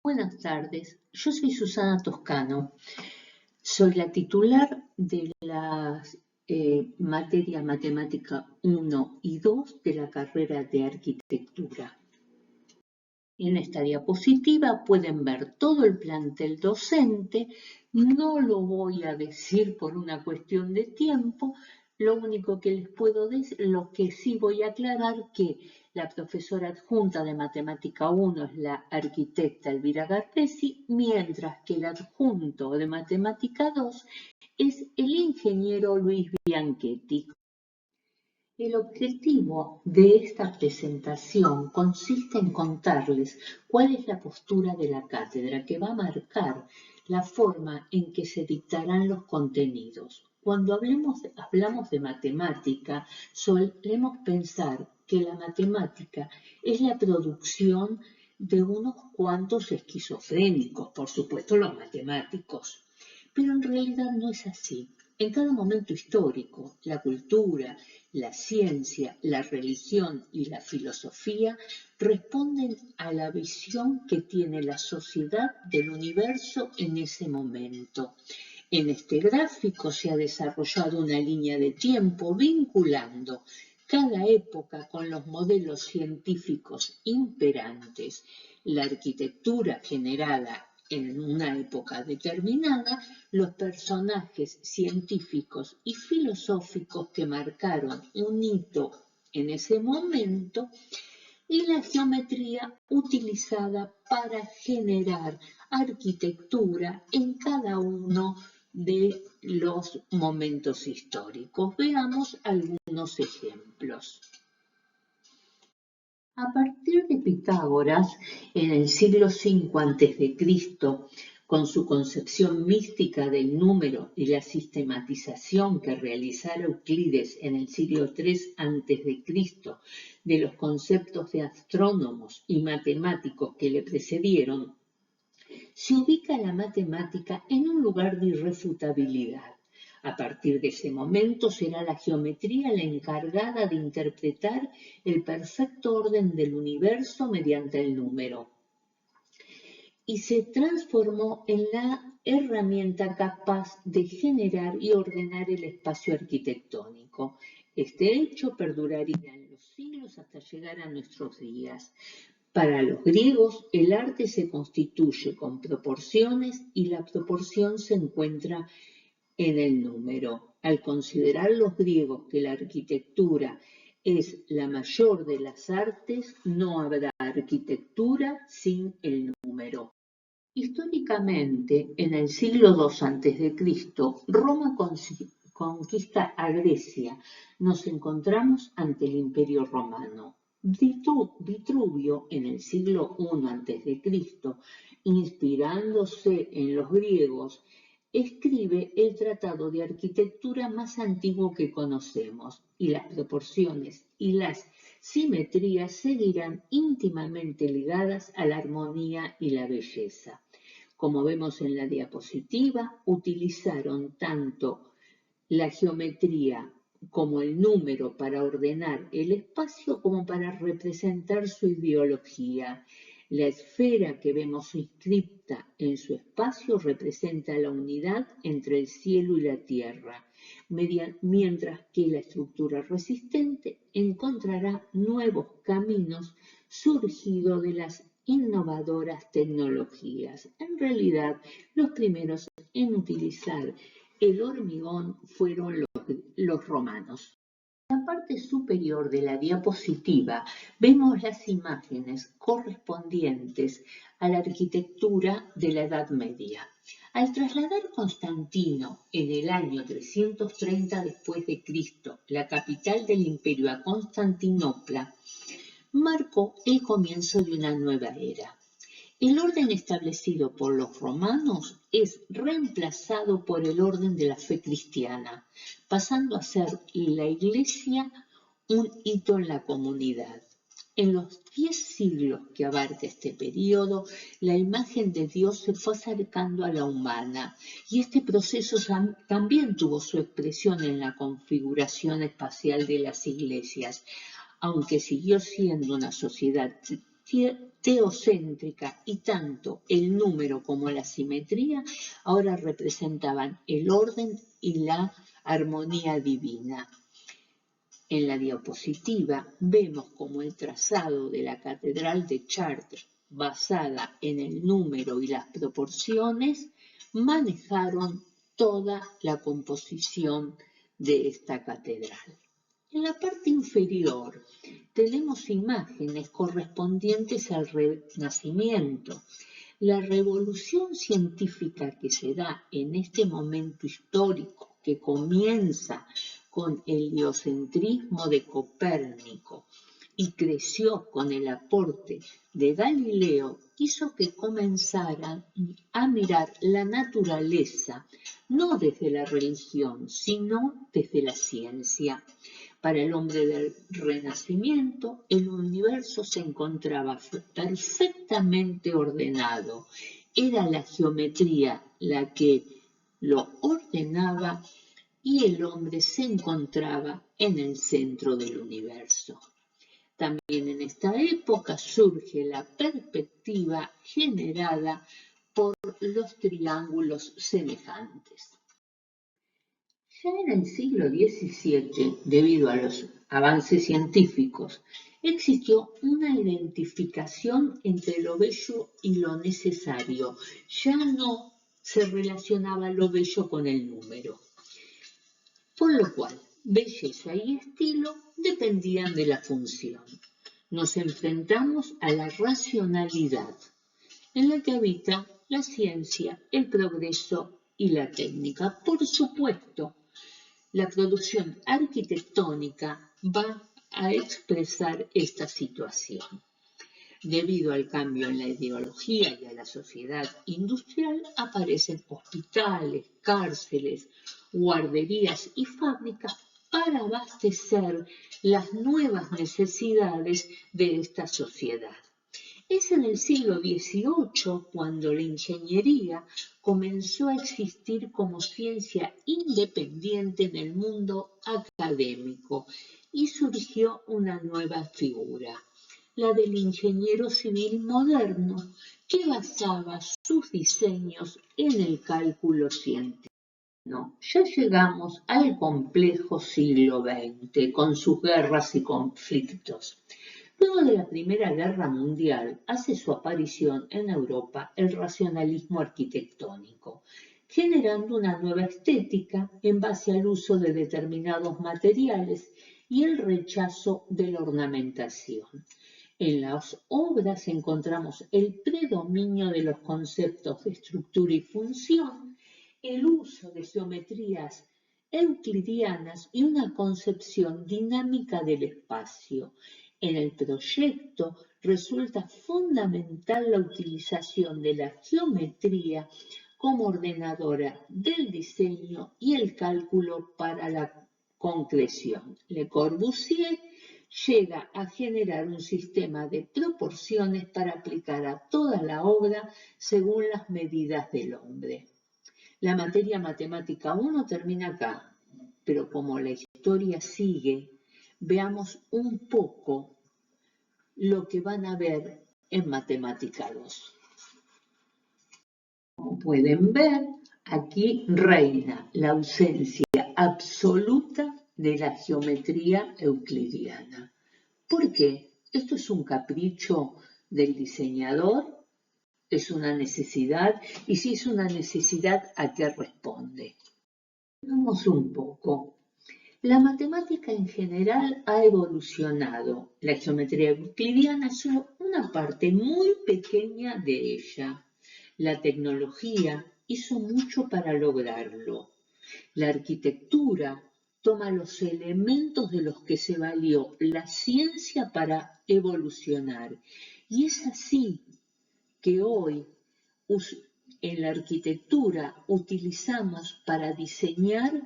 Buenas tardes, yo soy Susana Toscano, soy la titular de la materia Matemática 1 y 2 de la carrera de Arquitectura. En esta diapositiva pueden ver todo el plantel docente, no lo voy a decir por una cuestión de tiempo, lo único que les puedo decir, lo que sí voy a aclarar que la profesora adjunta de Matemática 1 es la arquitecta Elvira Garresi, mientras que el adjunto de Matemática 2 es el ingeniero Luis Bianchetti. El objetivo de esta presentación consiste en contarles cuál es la postura de la cátedra que va a marcar la forma en que se dictarán los contenidos. Cuando hablamos de matemática, solemos pensar que la matemática es la producción de unos cuantos esquizofrénicos, por supuesto los matemáticos, pero en realidad no es así. En cada momento histórico, la cultura, la ciencia, la religión y la filosofía responden a la visión que tiene la sociedad del universo en ese momento. En este gráfico se ha desarrollado una línea de tiempo vinculando cada época con los modelos científicos imperantes. La arquitectura generada en una época determinada, los personajes científicos y filosóficos que marcaron un hito en ese momento y la geometría utilizada para generar arquitectura en cada uno de los momentos históricos. Veamos algunos ejemplos. A partir de Pitágoras, en el siglo V a.C., con su concepción mística del número y la sistematización que realizara Euclides en el siglo III a.C. de los conceptos de astrónomos y matemáticos que le precedieron, se ubica la matemática en un lugar de irrefutabilidad. A partir de ese momento será la geometría la encargada de interpretar el perfecto orden del universo mediante el número. Y se transformó en la herramienta capaz de generar y ordenar el espacio arquitectónico. Este hecho perduraría en los siglos hasta llegar a nuestros días. Para los griegos, el arte se constituye con proporciones y la proporción se encuentra en el número. Al considerar los griegos que la arquitectura es la mayor de las artes, no habrá arquitectura sin el número. Históricamente, en el siglo II a.C., Roma conquista a Grecia. Nos encontramos ante el Imperio Romano. Vitruvio, en el siglo I a.C., inspirándose en los griegos, escribe el tratado de arquitectura más antiguo que conocemos, y las proporciones y las simetrías seguirán íntimamente ligadas a la armonía y la belleza. Como vemos en la diapositiva, utilizaron tanto la geometría como el número para ordenar el espacio como para representar su ideología. La esfera que vemos inscripta en su espacio representa la unidad entre el cielo y la tierra, mientras que la estructura resistente encontrará nuevos caminos surgidos de las innovadoras tecnologías. En realidad, los primeros en utilizar el hormigón fueron los romanos. En la parte superior de la diapositiva vemos las imágenes correspondientes a la arquitectura de la Edad Media. Al trasladar Constantino en el año 330 después de Cristo, la capital del imperio a Constantinopla, marcó el comienzo de una nueva era. El orden establecido por los romanos es reemplazado por el orden de la fe cristiana, pasando a ser la Iglesia un hito en la comunidad. En los 10 siglos que abarca este periodo, la imagen de Dios se fue acercando a la humana y este proceso también tuvo su expresión en la configuración espacial de las iglesias, aunque siguió siendo una sociedad teocéntrica y tanto el número como la simetría ahora representaban el orden y la armonía divina. En la diapositiva vemos cómo el trazado de la Catedral de Chartres, basada en el número y las proporciones, manejaron toda la composición de esta catedral. En la parte inferior tenemos imágenes correspondientes al Renacimiento. La revolución científica que se da en este momento histórico, que comienza con el heliocentrismo de Copérnico y creció con el aporte de Galileo, hizo que comenzaran a mirar la naturaleza no desde la religión, sino desde la ciencia. Para el hombre del Renacimiento, el universo se encontraba perfectamente ordenado. Era la geometría la que lo ordenaba y el hombre se encontraba en el centro del universo. También en esta época surge la perspectiva generada por los triángulos semejantes. Ya en el siglo XVII, debido a los avances científicos, existió una identificación entre lo bello y lo necesario. Ya no se relacionaba lo bello con el número. Por lo cual, belleza y estilo dependían de la función. Nos enfrentamos a la racionalidad, en la que habita la ciencia, el progreso y la técnica. Por supuesto, la producción arquitectónica va a expresar esta situación. Debido al cambio en la ideología y a la sociedad industrial, aparecen hospitales, cárceles, guarderías y fábricas para abastecer las nuevas necesidades de esta sociedad. Es en el siglo XVIII cuando la ingeniería comenzó a existir como ciencia independiente en el mundo académico y surgió una nueva figura, la del ingeniero civil moderno, que basaba sus diseños en el cálculo científico. Ya llegamos al complejo siglo XX, con sus guerras y conflictos. Luego de la Primera Guerra Mundial, hace su aparición en Europa el racionalismo arquitectónico, generando una nueva estética en base al uso de determinados materiales y el rechazo de la ornamentación. En las obras encontramos el predominio de los conceptos de estructura y función, el uso de geometrías euclidianas y una concepción dinámica del espacio. En el proyecto resulta fundamental la utilización de la geometría como ordenadora del diseño y el cálculo para la concreción. Le Corbusier llega a generar un sistema de proporciones para aplicar a toda la obra según las medidas del hombre. La materia matemática 1 termina acá, pero como la historia sigue, veamos un poco lo que van a ver en matemática 2. Como pueden ver, aquí reina la ausencia absoluta de la geometría euclidiana. ¿Por qué? ¿Esto es un capricho del diseñador? ¿Es una necesidad? Y si es una necesidad, ¿a qué responde? Veamos un poco. La matemática en general ha evolucionado. La geometría euclidiana es solo una parte muy pequeña de ella. La tecnología hizo mucho para lograrlo. La arquitectura toma los elementos de los que se valió la ciencia para evolucionar. Y es así que hoy en la arquitectura utilizamos para diseñar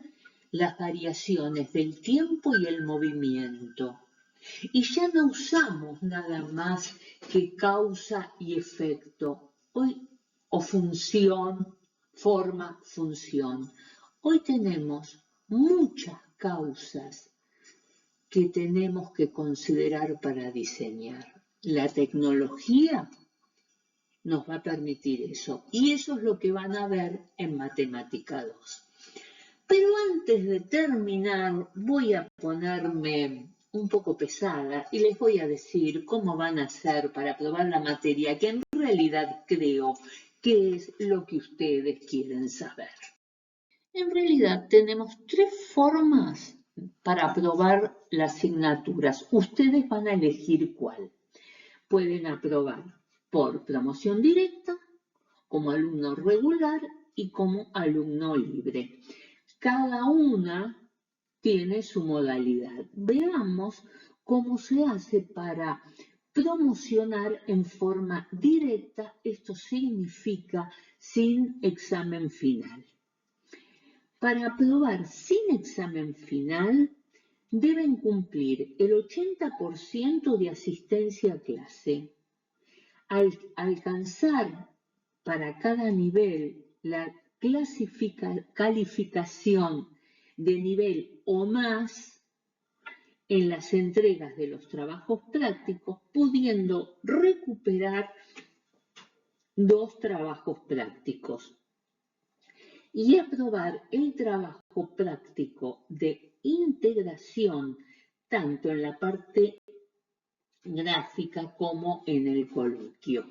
las variaciones del tiempo y el movimiento. Y ya no usamos nada más que causa y efecto, o función, forma, función. Hoy tenemos muchas causas que tenemos que considerar para diseñar. La tecnología nos va a permitir eso. Y eso es lo que van a ver en Matemática 2. Pero antes de terminar, voy a ponerme un poco pesada y les voy a decir cómo van a hacer para aprobar la materia, que en realidad creo que es lo que ustedes quieren saber. En realidad tenemos 3 formas para aprobar las asignaturas. Ustedes van a elegir cuál. Pueden aprobar por promoción directa, como alumno regular y como alumno libre. Cada una tiene su modalidad. Veamos cómo se hace para promocionar en forma directa. Esto significa sin examen final. Para aprobar sin examen final, deben cumplir el 80% de asistencia a clase. Al alcanzar para cada nivel la calificación de nivel o más en las entregas de los trabajos prácticos, pudiendo recuperar 2 trabajos prácticos y aprobar el trabajo práctico de integración tanto en la parte gráfica como en el coloquio.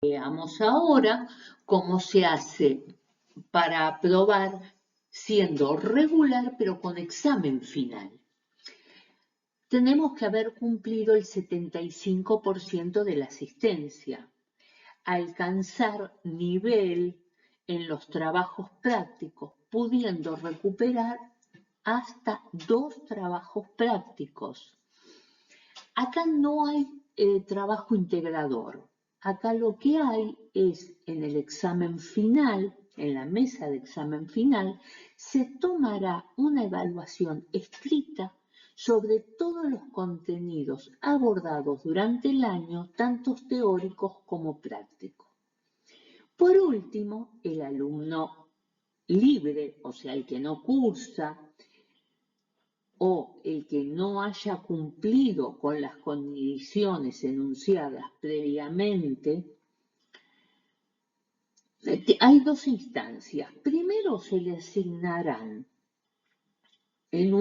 Veamos ahora cómo se hace para aprobar siendo regular pero con examen final. Tenemos que haber cumplido el 75% de la asistencia, alcanzar nivel en los trabajos prácticos, pudiendo recuperar hasta 2 trabajos prácticos. Acá no hay trabajo integrador. Acá lo que hay es en el examen final, en la mesa de examen final, se tomará una evaluación escrita sobre todos los contenidos abordados durante el año, tanto teóricos como prácticos. Por último, el alumno libre, o sea, el que no cursa, o el que no haya cumplido con las condiciones enunciadas previamente, hay 2 instancias. Primero se le asignarán en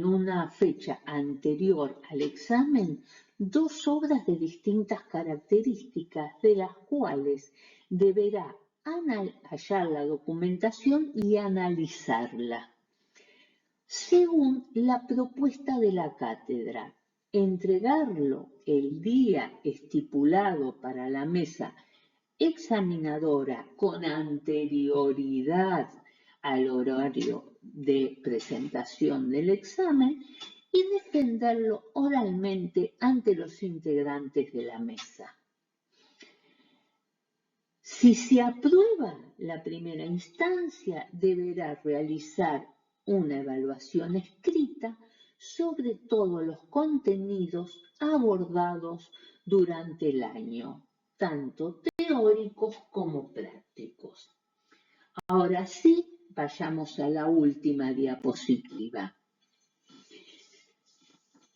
una fecha anterior al examen 2 obras de distintas características, de las cuales deberá hallar la documentación y analizarla según la propuesta de la cátedra, entregarlo el día estipulado para la mesa examinadora con anterioridad al horario de presentación del examen y defenderlo oralmente ante los integrantes de la mesa. Si se aprueba la primera instancia, deberá realizar una evaluación escrita sobre todos los contenidos abordados durante el año, tanto teóricos como prácticos. Ahora sí, vayamos a la última diapositiva.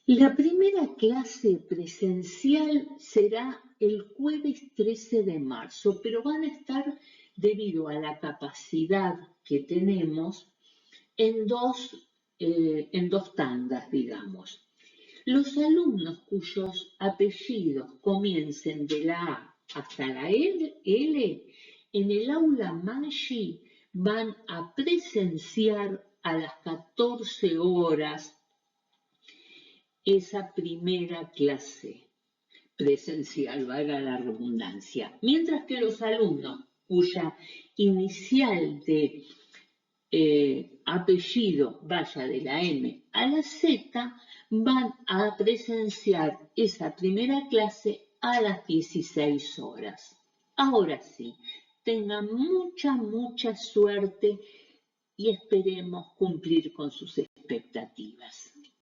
La primera clase presencial será el jueves 13 de marzo, pero van a estar, debido a la capacidad que tenemos, en dos tandas, digamos. Los alumnos cuyos apellidos comiencen de la A hasta la L, en el aula Maggi van a presenciar a las 14 horas esa primera clase presencial, valga la redundancia. Mientras que los alumnos cuya inicial de apellido vaya de la M a la Z, van a presenciar esa primera clase a las 16 horas. Ahora sí, tengan mucha suerte y esperemos cumplir con sus expectativas.